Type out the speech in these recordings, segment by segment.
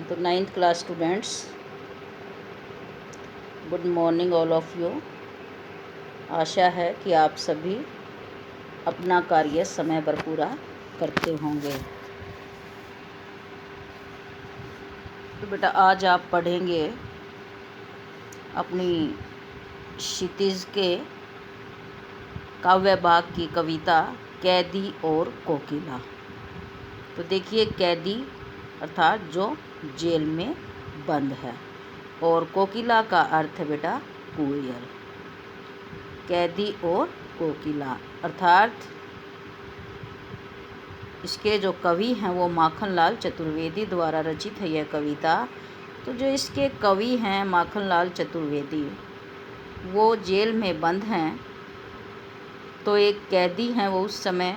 तो 9th class students, good morning all of you. आशा है कि आप सभी अपना कार्य समय पर पूरा करते होंगे। तो बेटा आज आप पढ़ेंगे अपनी क्षितिज के काव्य भाग की कविता कैदी और कोकिला। तो देखिए, कैदी अर्थात जो जेल में बंद है और कोकिला का अर्थ है बेटा कोयल। कैदी और कोकिला अर्थात इसके जो कवि हैं वो माखनलाल चतुर्वेदी द्वारा रचित है यह कविता। तो जो इसके कवि हैं माखनलाल चतुर्वेदी, वो जेल में बंद हैं। तो एक कैदी हैं वो उस समय,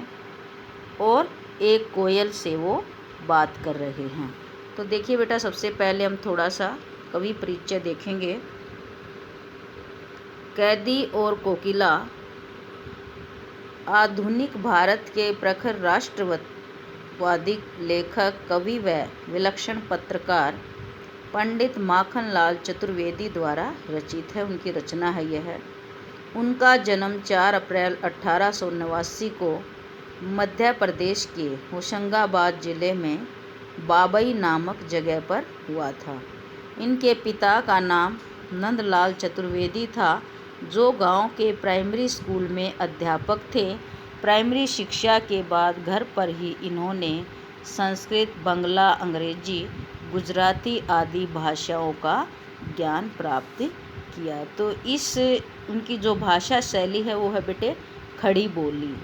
और एक कोयल से वो बात कर रहे हैं। तो देखिए बेटा, सबसे पहले हम थोड़ा सा कवि परिचय देखेंगे। कैदी और कोकिला आधुनिक भारत के प्रखर राष्ट्रवादी लेखक, कवि व विलक्षण पत्रकार पंडित माखनलाल चतुर्वेदी द्वारा रचित है। उनकी रचना है यह। उनका जन्म 4 अप्रैल 1889 को मध्य प्रदेश के होशंगाबाद जिले में बाबई नामक जगह पर हुआ था। इनके पिता का नाम नंदलाल चतुर्वेदी था, जो गांव के प्राइमरी स्कूल में अध्यापक थे। प्राइमरी शिक्षा के बाद घर पर ही इन्होंने संस्कृत, बंगला, अंग्रेजी, गुजराती आदि भाषाओं का ज्ञान प्राप्त किया। तो इस उनकी जो भाषा शैली है वो है बेटे खड़ी बोली।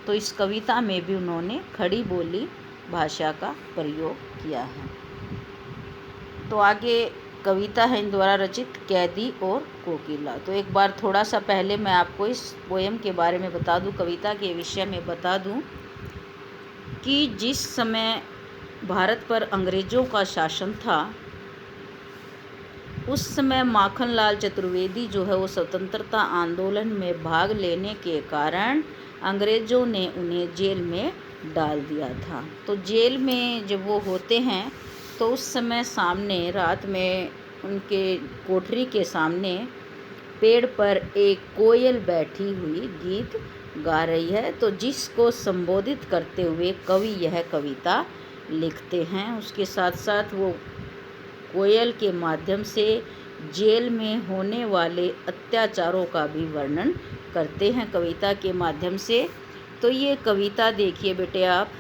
तो इस कविता में भी उन्होंने खड़ी बोली भाषा का प्रयोग किया है। तो आगे कविता है इन द्वारा रचित कैदी और कोकिला। तो एक बार थोड़ा सा पहले मैं आपको इस पोएम के बारे में बता दूं, कविता के विषय में बता दूं कि जिस समय भारत पर अंग्रेज़ों का शासन था, उस समय माखनलाल चतुर्वेदी जो है वो स्वतंत्रता आंदोलन में भाग लेने के कारण अंग्रेज़ों ने उन्हें जेल में डाल दिया था। तो जेल में जब वो होते हैं तो उस समय सामने रात में उनके कोठरी के सामने पेड़ पर एक कोयल बैठी हुई गीत गा रही है। तो जिसको संबोधित करते हुए कवि यह कविता लिखते हैं। उसके साथ साथ वो कोयल के माध्यम से जेल में होने वाले अत्याचारों का भी वर्णन करते हैं कविता के माध्यम से। तो ये कविता देखिए बेटे आप,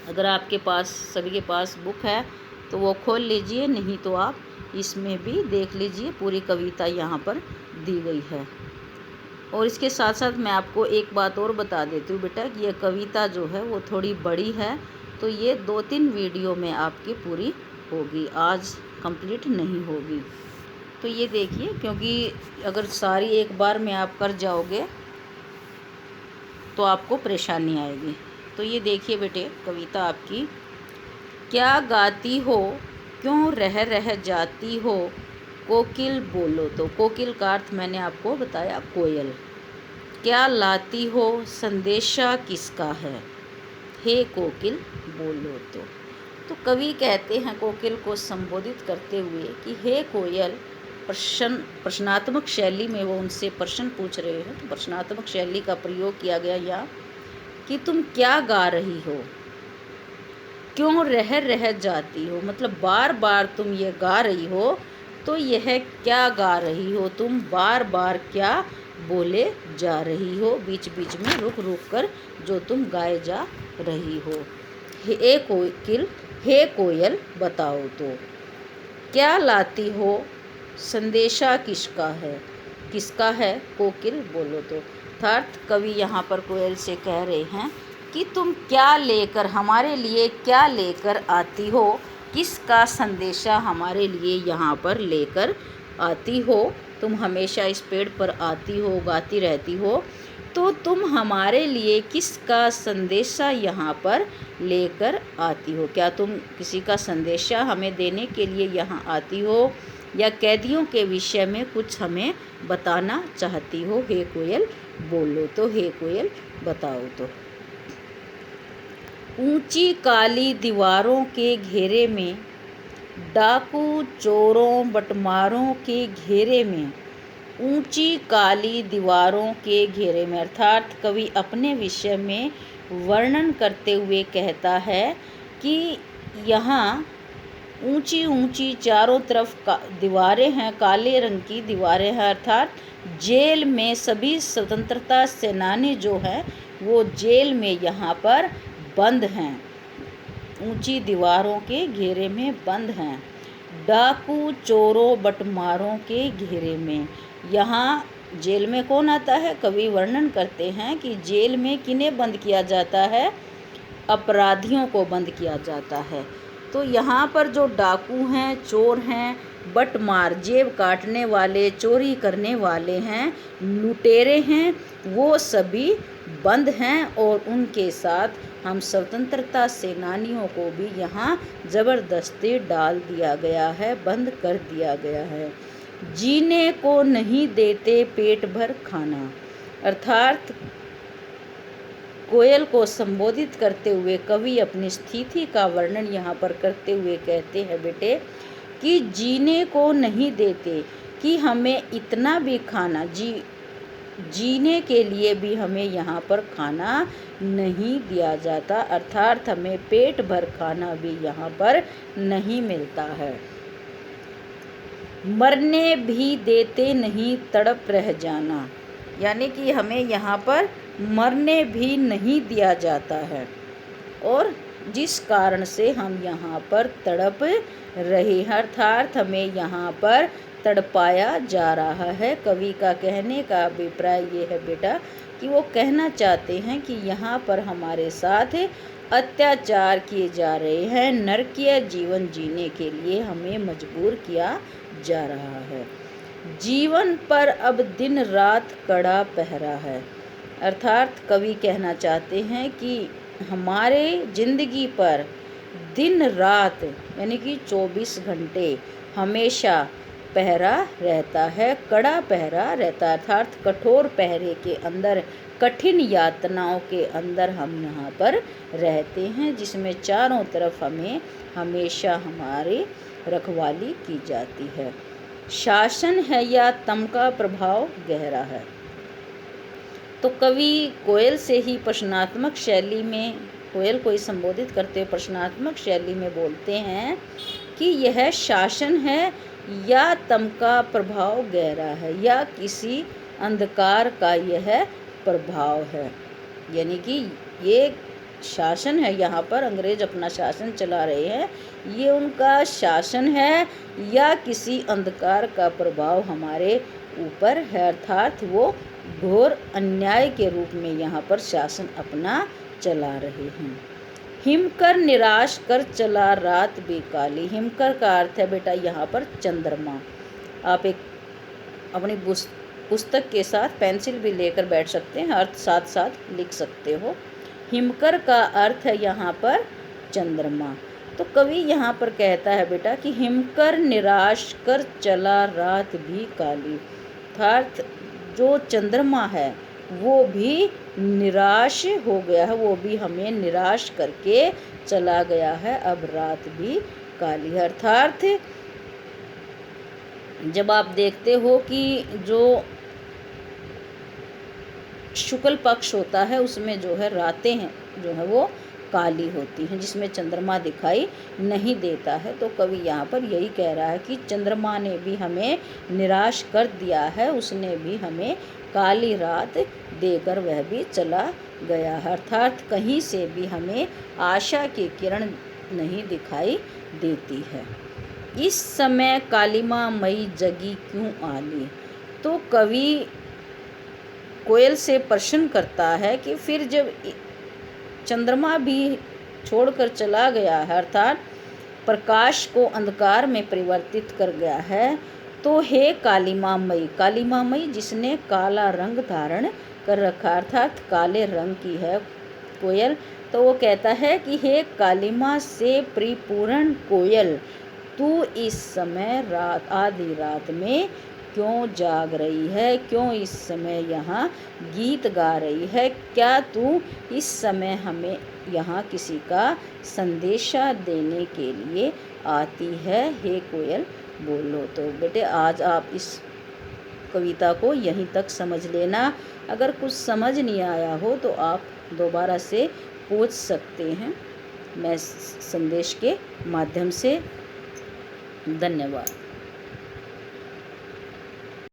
अगर आपके पास सभी के पास बुक है तो वो खोल लीजिए, नहीं तो आप इसमें भी देख लीजिए। पूरी कविता यहाँ पर दी गई है। और इसके साथ साथ मैं आपको एक बात और बता देती हूँ बेटा कि यह कविता जो है वो थोड़ी बड़ी है, तो ये 2-3 वीडियो में आपकी पूरी होगी, आज कंप्लीट नहीं होगी। तो ये देखिए, क्योंकि अगर सारी एक बार में आप कर जाओगे तो आपको परेशानी आएगी। तो ये देखिए बेटे कविता आपकी। क्या गाती हो, क्यों रह जाती हो, कोकिल बोलो तो। कोकिल का अर्थ मैंने आपको बताया कोयल। क्या लाती हो, संदेशा किसका है, हे कोकिल बोलो तो। तो कवि कहते हैं कोकिल को संबोधित करते हुए कि हे कोयल, प्रश्नात्मक शैली में वो उनसे प्रश्न पूछ रहे हैं। तो प्रश्नात्मक शैली का प्रयोग किया गया यहाँ कि तुम क्या गा रही हो, क्यों रह जाती हो, मतलब बार बार तुम ये गा रही हो। तो यह क्या गा रही हो, तुम बार बार क्या बोले जा रही हो, बीच बीच में रुक रुक कर जो तुम गाए जा रही हो। हे कोकिल, हे कोयल बताओ तो। क्या लाती हो, संदेशा किसका है, किसका है, कोकिल बोलो तो। अर्थात कवि यहाँ पर कोयल से कह रहे हैं कि तुम क्या लेकर, हमारे लिए क्या लेकर आती हो, किसका संदेशा हमारे लिए यहाँ पर लेकर आती हो। तुम हमेशा इस पेड़ पर आती हो, गाती रहती हो, तो तुम हमारे लिए किसका संदेशा यहाँ पर लेकर आती हो। क्या तुम किसी का संदेशा हमें देने के लिए यहाँ आती हो, या कैदियों के विषय में कुछ हमें बताना चाहती हो, हे कोयल बोलो तो, हे कोयल बताओ तो। ऊंची काली दीवारों के घेरे में, डाकू चोरों बटमारों के घेरे में, ऊंची काली दीवारों के घेरे में। अर्थात कवि अपने विषय में वर्णन करते हुए कहता है कि यहाँ ऊंची ऊंची चारों तरफ दीवारें हैं, काले रंग की दीवारें हैं। अर्थात जेल में सभी स्वतंत्रता सेनानी जो हैं वो जेल में यहाँ पर बंद हैं, ऊंची दीवारों के घेरे में बंद हैं। डाकू चोरों बटमारों के घेरे में, यहाँ जेल में कौन आता है? कवि वर्णन करते हैं कि जेल में किन्हें बंद किया जाता है? अपराधियों को बंद किया जाता है। तो यहाँ पर जो डाकू हैं, चोर हैं, बटमार जेब काटने वाले, चोरी करने वाले हैं, लुटेरे हैं, वो सभी बंद हैं और उनके साथ हम स्वतंत्रता सेनानियों को भी यहाँ ज़बरदस्ती डाल दिया गया है, बंद कर दिया गया है। जीने को नहीं देते पेट भर खाना। अर्थात कोयल को संबोधित करते हुए कवि अपनी स्थिति का वर्णन यहाँ पर करते हुए कहते हैं बेटे कि जीने को नहीं देते, कि हमें इतना भी खाना जीने के लिए भी हमें यहाँ पर खाना नहीं दिया जाता। अर्थात हमें पेट भर खाना भी यहाँ पर नहीं मिलता है। मरने भी देते नहीं तड़प रह जाना, यानी कि हमें यहाँ पर मरने भी नहीं दिया जाता है और जिस कारण से हम यहाँ पर तड़प रहे हैं। अर्थात हमें यहाँ पर तड़पाया जा रहा है। कवि का कहने का अभिप्राय ये है बेटा कि वो कहना चाहते हैं कि यहाँ पर हमारे साथ अत्याचार किए जा रहे हैं, नरकीय जीवन जीने के लिए हमें मजबूर किया जा रहा है। जीवन पर अब दिन रात कड़ा पहरा है। अर्थात कवि कहना चाहते हैं कि हमारे ज़िंदगी पर दिन रात यानी कि 24 घंटे हमेशा पहरा रहता है, कड़ा पहरा रहता है। अर्थात कठोर पहरे के अंदर, कठिन यातनाओं के अंदर हम यहाँ पर रहते हैं, जिसमें चारों तरफ हमें हमेशा हमारी रखवाली की जाती है। शासन है या तम का प्रभाव गहरा है। तो कवि कोयल से ही प्रश्नात्मक शैली में, कोयल को ही संबोधित करते हुए प्रश्नात्मक शैली में बोलते हैं कि यह शासन है या तम का प्रभाव गहरा है, या किसी अंधकार का यह प्रभाव है। यानी कि ये शासन है, यहाँ पर अंग्रेज अपना शासन चला रहे हैं, ये उनका शासन है या किसी अंधकार का प्रभाव हमारे ऊपर है। अर्थात वो घोर अन्याय के रूप में यहाँ पर शासन अपना चला रहे हैं। हिमकर निराश कर चला रात बेकाली। हिमकर का अर्थ है बेटा यहाँ पर चंद्रमा। आप एक अपनी पुस्तक के साथ पेंसिल भी लेकर बैठ सकते हैं, अर्थ साथ साथ लिख सकते हो। हिमकर का अर्थ है यहाँ पर चंद्रमा। तो कवि यहाँ पर कहता है बेटा कि हिमकर निराश कर चला रात भी काली। अर्थात जो चंद्रमा है वो भी निराश हो गया है, वो भी हमें निराश करके चला गया है, अब रात भी काली है। अर्थात जब आप देखते हो कि जो शुक्ल पक्ष होता है उसमें जो है रातें हैं जो है वो काली होती हैं, जिसमें चंद्रमा दिखाई नहीं देता है। तो कवि यहाँ पर यही कह रहा है कि चंद्रमा ने भी हमें निराश कर दिया है, उसने भी हमें काली रात देकर वह भी चला गया है। अर्थात कहीं से भी हमें आशा की किरण नहीं दिखाई देती है। इस समय कालिमा मई जगी क्यों आली। तो कवि कोयल से प्रश्न करता है कि फिर जब चंद्रमा भी छोड़कर चला गया है, अर्थात प्रकाश को अंधकार में परिवर्तित कर गया है, तो हे कालिमा मई जिसने काला रंग धारण कर रखा, अर्थात काले रंग की है कोयल। तो वो कहता है कि हे कालिमा से परिपूर्ण कोयल, तू इस समय रात आधी रात में क्यों जाग रही है? क्यों इस समय यहाँ गीत गा रही है? क्या तू इस समय हमें यहाँ किसी का संदेशा देने के लिए आती है? हे कोयल बोलो। तो बेटे आज आप इस कविता को यहीं तक समझ लेना। अगर कुछ समझ नहीं आया हो तो आप दोबारा से पूछ सकते हैं मैं संदेश के माध्यम से। धन्यवाद।